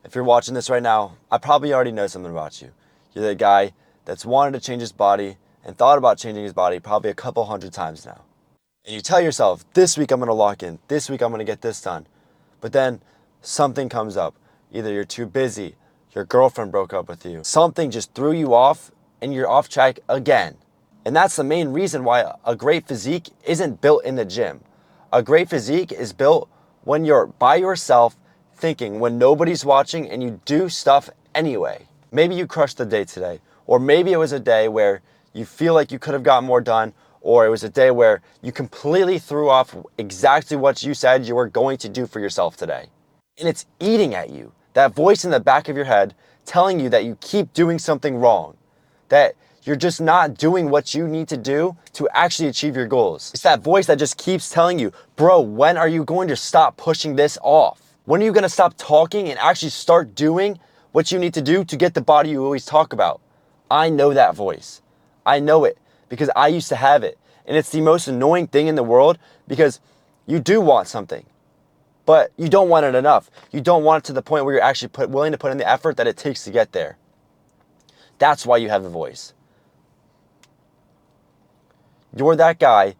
If you're watching this right now, I probably already know something about you. You're the guy that's wanted to change his body and thought about changing his body probably a couple hundred times now. And you tell yourself, this week I'm going to lock in, this week I'm going to get this done. But then something comes up. Either you're too busy, your girlfriend broke up with you, something just threw you off and you're off track again. And that's the main reason why a great physique isn't built in the gym. A great physique is built when you're by yourself thinking, when nobody's watching and you do stuff anyway. Maybe you crushed the day today, or maybe it was a day where you feel like you could have gotten more done, or it was a day where you completely threw off exactly what you said you were going to do for yourself today. And it's eating at you. That voice in the back of your head telling you that you keep doing something wrong, that you're just not doing what you need to do to actually achieve your goals. It's that voice that just keeps telling you, bro, when are you going to stop pushing this off? When are you going to stop talking and actually start doing what you need to do to get the body you always talk about? I know that voice. I know it because I used to have it. And it's the most annoying thing in the world because you do want something, but you don't want it enough. You don't want it to the point where you're actually willing to put in the effort that it takes to get there. That's why you have the voice. You're that guy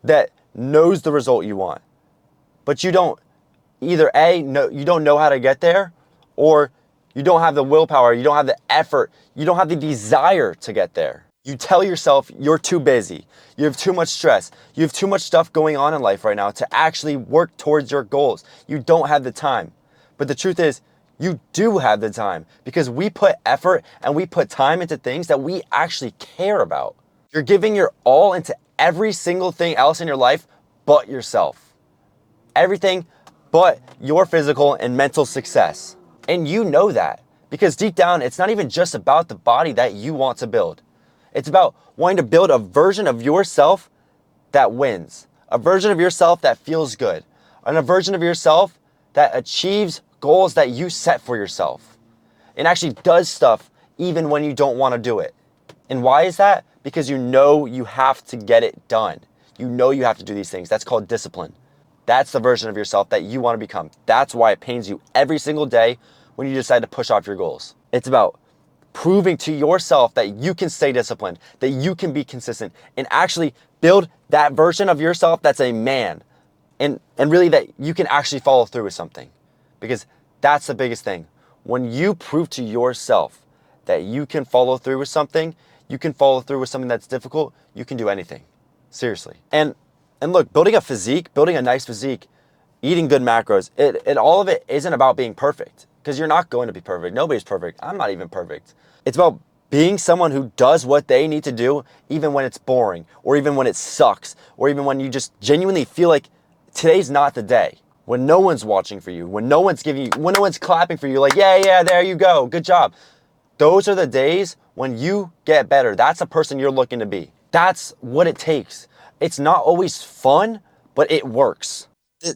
that knows the result you want, but you don't either you don't know how to get there, or you don't have the willpower, you don't have the effort, you don't have the desire to get there. You tell yourself you're too busy, you have too much stress, you have too much stuff going on in life right now to actually work towards your goals. You don't have the time. But the truth is, you do have the time because we put effort and we put time into things that we actually care about. You're giving your all into every single thing else in your life but yourself. Everything but your physical and mental success. And you know that because deep down, it's not even just about the body that you want to build. It's about wanting to build a version of yourself that wins, a version of yourself that feels good, and a version of yourself that achieves goals that you set for yourself and actually does stuff even when you don't want to do it. And why is that? Because you know you have to get it done. You know you have to do these things. That's called discipline. That's the version of yourself that you want to become. That's why it pains you every single day when you decide to push off your goals. It's about proving to yourself that you can stay disciplined, that you can be consistent, and actually build that version of yourself that's a man. And really that you can actually follow through with something. Because that's the biggest thing. When you prove to yourself that you can follow through with something, you can follow through with something that's difficult, you can do anything. Seriously. And look, building a physique, building a nice physique, eating good macros, all of it isn't about being perfect. Because you're not going to be perfect. Nobody's perfect. I'm not even perfect. It's about being someone who does what they need to do, even when it's boring, or even when it sucks, or even when you just genuinely feel like today's not the day. When no one's watching for you, when no one's clapping for you, like, yeah, there you go, good job. Those are the days when you get better. That's the person you're looking to be. That's what it takes. It's not always fun, but it works.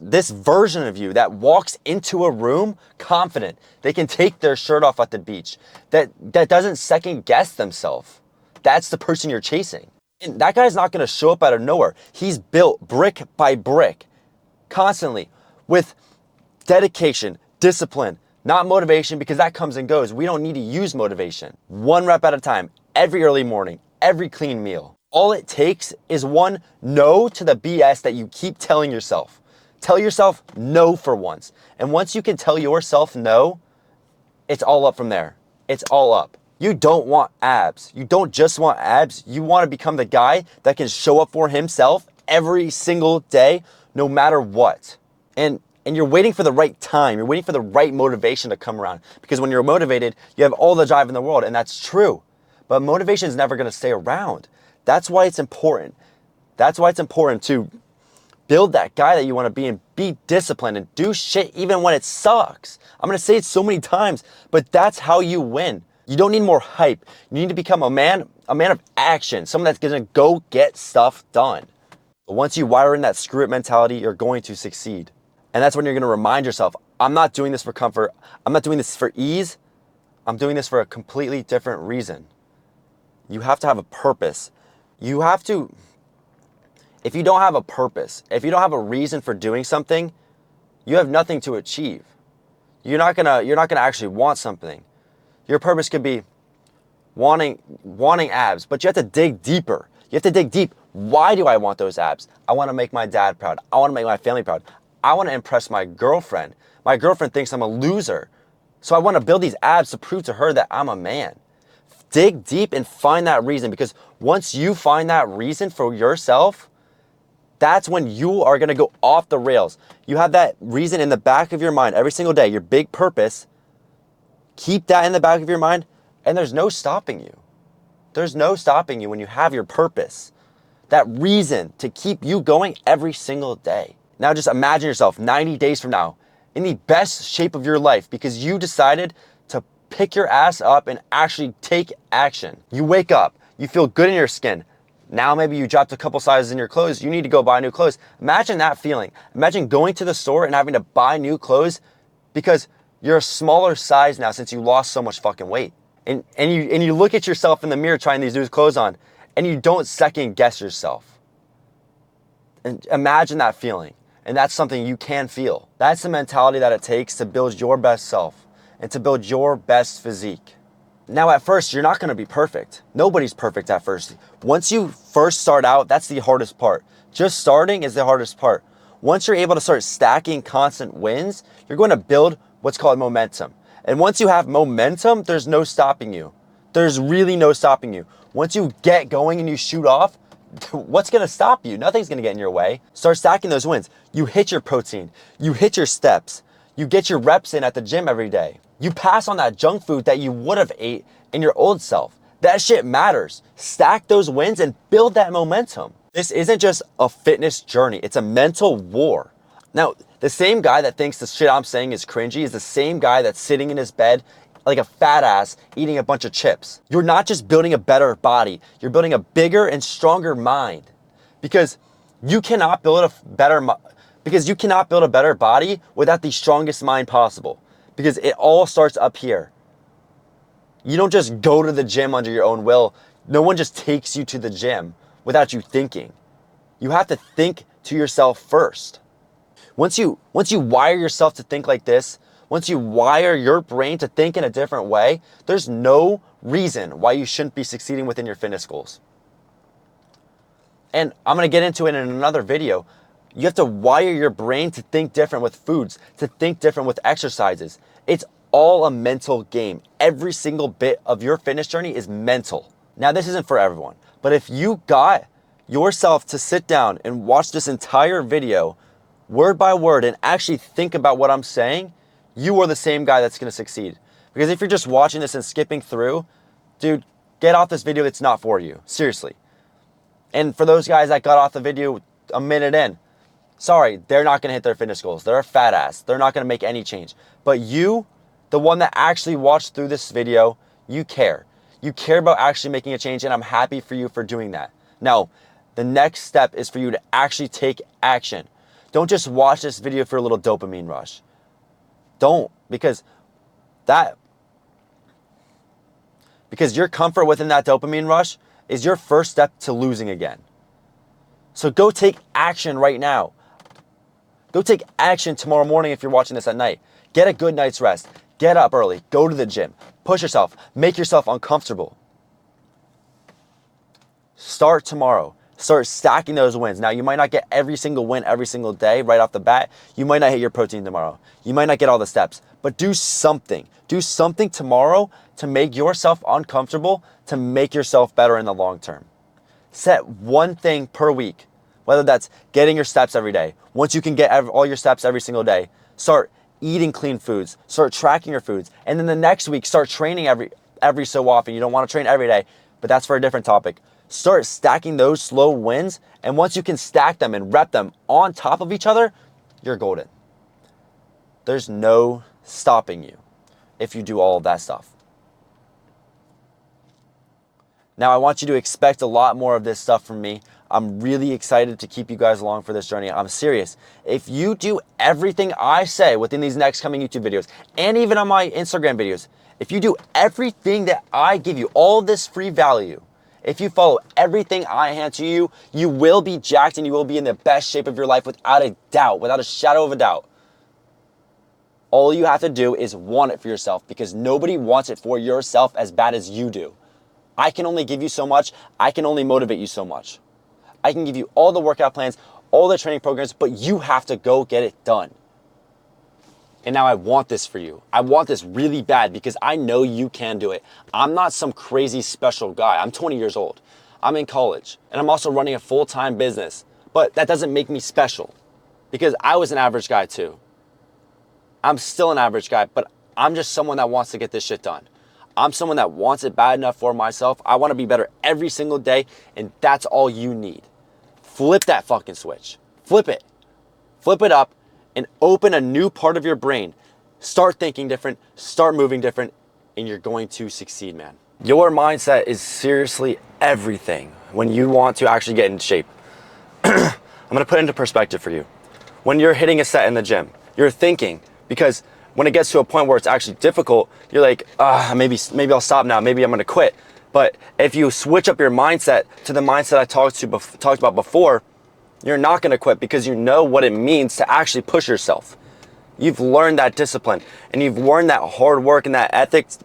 This version of you that walks into a room confident, they can take their shirt off at the beach, that doesn't second guess themselves. That's the person you're chasing. And that guy's not going to show up out of nowhere. He's built brick by brick, constantly, with dedication, discipline, not motivation, because that comes and goes. We don't need to use motivation. One rep at a time, every early morning, every clean meal. All it takes is one no to the BS that you keep telling yourself. Tell yourself no for once. And once you can tell yourself no, it's all up from there. It's all up. You don't want abs. You don't just want abs. You want to become the guy that can show up for himself every single day, no matter what. And you're waiting for the right time. You're waiting for the right motivation to come around. Because when you're motivated, you have all the drive in the world, and that's true. But motivation is never going to stay around. That's why it's important. That's why it's important to build that guy that you want to be and be disciplined and do shit even when it sucks. I'm going to say it so many times, but that's how you win. You don't need more hype. You need to become a man of action, someone that's going to go get stuff done. But once you wire in that screw it mentality, you're going to succeed. And that's when you're going to remind yourself, I'm not doing this for comfort. I'm not doing this for ease. I'm doing this for a completely different reason. You have to have a purpose. You have to, if you don't have a purpose, if you don't have a reason for doing something, you have nothing to achieve. You're not gonna actually want something. Your purpose could be wanting abs, but you have to dig deeper. You have to dig deep. Why do I want those abs? I want to make my dad proud. I want to make my family proud. I want to impress my girlfriend. My girlfriend thinks I'm a loser. So I want to build these abs to prove to her that I'm a man. Dig deep and find that reason, because once you find that reason for yourself, that's when you are going to go off the rails. You have that reason in the back of your mind every single day, your big purpose. Keep that in the back of your mind, and there's no stopping you. There's no stopping you when you have your purpose. That reason to keep you going every single day. Now just imagine yourself 90 days from now in the best shape of your life because you decided to pick your ass up and actually take action. You wake up, you feel good in your skin. Now maybe you dropped a couple sizes in your clothes, you need to go buy new clothes. Imagine that feeling. Imagine going to the store and having to buy new clothes because you're a smaller size now since you lost so much fucking weight. And you look at yourself in the mirror trying these new clothes on, and you don't second guess yourself. And imagine that feeling. And that's something you can feel. That's the mentality that it takes to build your best self and to build your best physique. Now at first, you're not gonna be perfect. Nobody's perfect at first. Once you first start out, that's the hardest part. Just starting is the hardest part. Once you're able to start stacking constant wins, you're going to build what's called momentum. And once you have momentum, there's no stopping you. There's really no stopping you. Once you get going and you shoot off, what's gonna stop you? Nothing's gonna get in your way. Start stacking those wins. You hit your protein, you hit your steps, you get your reps in at the gym every day. You pass on that junk food that you would have ate in your old self. That shit matters. Stack those wins and build that momentum. This isn't just a fitness journey, it's a mental war. Now, the same guy that thinks the shit I'm saying is cringy is the same guy that's sitting in his bed like a fat ass eating a bunch of chips. You're not just building a better body, you're building a bigger and stronger mind. Because you cannot build a better body without the strongest mind possible. Because it all starts up here. You don't just go to the gym under your own will. No one just takes you to the gym without you thinking. You have to think to yourself first. Once you wire yourself to think like this, once you wire your brain to think in a different way, there's no reason why you shouldn't be succeeding within your fitness goals. And I'm gonna get into it in another video. You have to wire your brain to think different with foods, to think different with exercises. It's all a mental game. Every single bit of your fitness journey is mental. Now, this isn't for everyone, but if you got yourself to sit down and watch this entire video word by word and actually think about what I'm saying, you are the same guy that's gonna succeed. Because if you're just watching this and skipping through, dude, get off this video, it's not for you, seriously. And for those guys that got off the video a minute in, sorry, they're not gonna hit their fitness goals. They're a fat ass, they're not gonna make any change. But you, the one that actually watched through this video, you care. You care about actually making a change, and I'm happy for you for doing that. Now, the next step is for you to actually take action. Don't just watch this video for a little dopamine rush. Don't, because your comfort within that dopamine rush is your first step to losing again. So go take action right now. Go take action tomorrow morning if you're watching this at night. Get a good night's rest. Get up early. Go to the gym. Push yourself. Make yourself uncomfortable. Start tomorrow. Start stacking those wins. Now, you might not get every single win every single day right off the bat. You might not hit your protein tomorrow. You might not get all the steps, but do something. Do something tomorrow to make yourself uncomfortable, to make yourself better in the long term. Set one thing per week, whether that's getting your steps every day. Once you can get all your steps every single day, start eating clean foods, start tracking your foods. And then the next week, start training every so often. You don't want to train every day, but that's for a different topic. Start stacking those slow wins, and once you can stack them and rep them on top of each other, you're golden. There's no stopping you if you do all of that stuff. Now, I want you to expect a lot more of this stuff from me. I'm really excited to keep you guys along for this journey. I'm serious. If you do everything I say within these next coming YouTube videos, and even on my Instagram videos, if you do everything that I give you, all this free value, if you follow everything I hand to you, you will be jacked and you will be in the best shape of your life without a doubt, without a shadow of a doubt. All you have to do is want it for yourself, because nobody wants it for yourself as bad as you do. I can only give you so much. I can only motivate you so much. I can give you all the workout plans, all the training programs, but you have to go get it done. And now I want this for you. I want this really bad because I know you can do it. I'm not some crazy special guy. I'm 20 years old. I'm in college, and I'm also running a full-time business. But that doesn't make me special, because I was an average guy too. I'm still an average guy, but I'm just someone that wants to get this shit done. I'm someone that wants it bad enough for myself. I want to be better every single day, and that's all you need. Flip that fucking switch. Flip it. Flip it up and open a new part of your brain. Start thinking different, start moving different, and you're going to succeed, man. Your mindset is seriously everything when you want to actually get in shape. I'm gonna put it into perspective for you. When you're hitting a set in the gym, you're thinking, because when it gets to a point where it's actually difficult, you're like, maybe I'll stop now, maybe I'm gonna quit. But if you switch up your mindset to the mindset I talked about before, you're not gonna quit, because you know what it means to actually push yourself. You've learned that discipline, and you've learned that hard work and that ethics,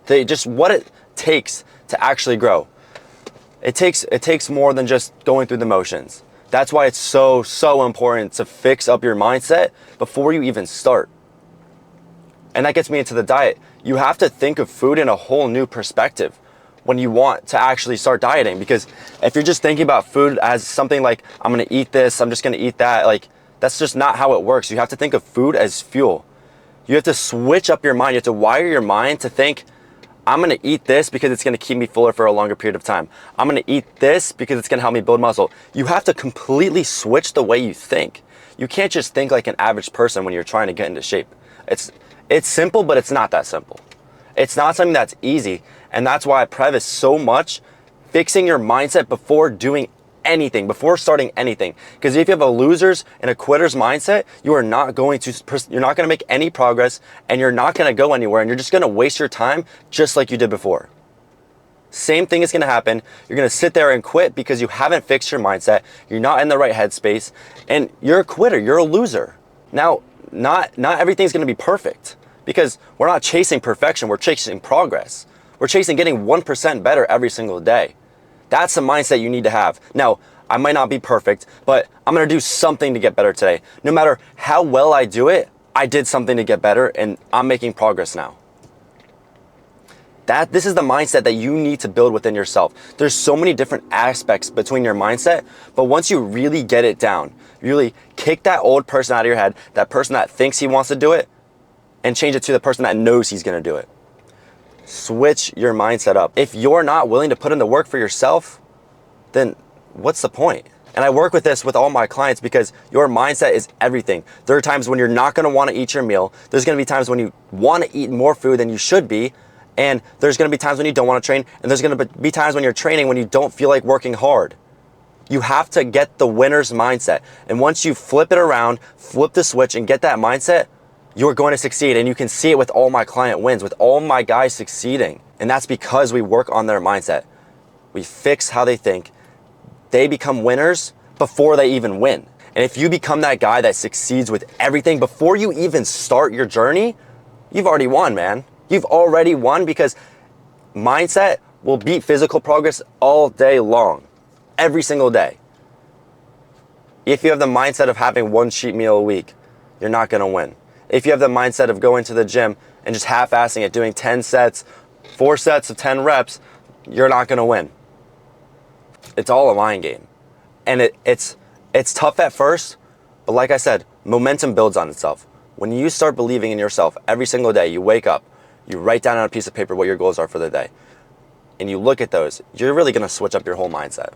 just what it takes to actually grow. It takes more than just going through the motions. That's why it's so important to fix up your mindset before you even start. And that gets me into the diet. You have to think of food in a whole new perspective when you want to actually start dieting, because if you're just thinking about food as something like, I'm gonna eat this, I'm just gonna eat that, like, that's just not how it works. You have to think of food as fuel. You have to switch up your mind. You have to wire your mind to think, I'm gonna eat this because it's gonna keep me fuller for a longer period of time. I'm gonna eat this because it's gonna help me build muscle. You have to completely switch the way you think. You can't just think like an average person when you're trying to get into shape. It's simple, but it's not that simple. It's not something that's easy, and that's why I preface so much fixing your mindset before doing anything, before starting anything. Because if you have a loser's and a quitter's mindset, you're not going to make any progress, and you're not going to go anywhere, and you're just going to waste your time just like you did before. Same thing is going to happen. You're going to sit there and quit because you haven't fixed your mindset. You're not in the right headspace, and you're a quitter. You're a loser. Now, not everything's going to be perfect, because we're not chasing perfection. We're chasing progress. We're chasing getting 1% better every single day. That's the mindset you need to have. Now, I might not be perfect, but I'm gonna do something to get better today. No matter how well I do it, I did something to get better, and I'm making progress now. This is the mindset that you need to build within yourself. There's so many different aspects between your mindset, but once you really get it down, really kick that old person out of your head, that person that thinks he wants to do it, and change it to the person that knows he's gonna do it. Switch your mindset up. If you're not willing to put in the work for yourself, then what's the point? And I work with this with all my clients, because your mindset is everything. There are times when you're not gonna wanna eat your meal. There's gonna be times when you wanna eat more food than you should be. And there's gonna be times when you don't wanna train. And there's gonna be times when you're training when you don't feel like working hard. You have to get the winner's mindset. And once you flip it around, flip the switch and get that mindset, you're going to succeed. And you can see it with all my client wins, with all my guys succeeding. And that's because we work on their mindset. We fix how they think. They become winners before they even win. And if you become that guy that succeeds with everything before you even start your journey, you've already won, man. You've already won, because mindset will beat physical progress all day long, every single day. If you have the mindset of having one cheat meal a week, you're not gonna win. If you have the mindset of going to the gym and just half-assing it, doing 10 sets, 4 sets of 10 reps, you're not gonna win. It's all a mind game. And it's tough at first, but like I said, momentum builds on itself. When you start believing in yourself every single day, you wake up, you write down on a piece of paper what your goals are for the day, and you look at those, you're really gonna switch up your whole mindset.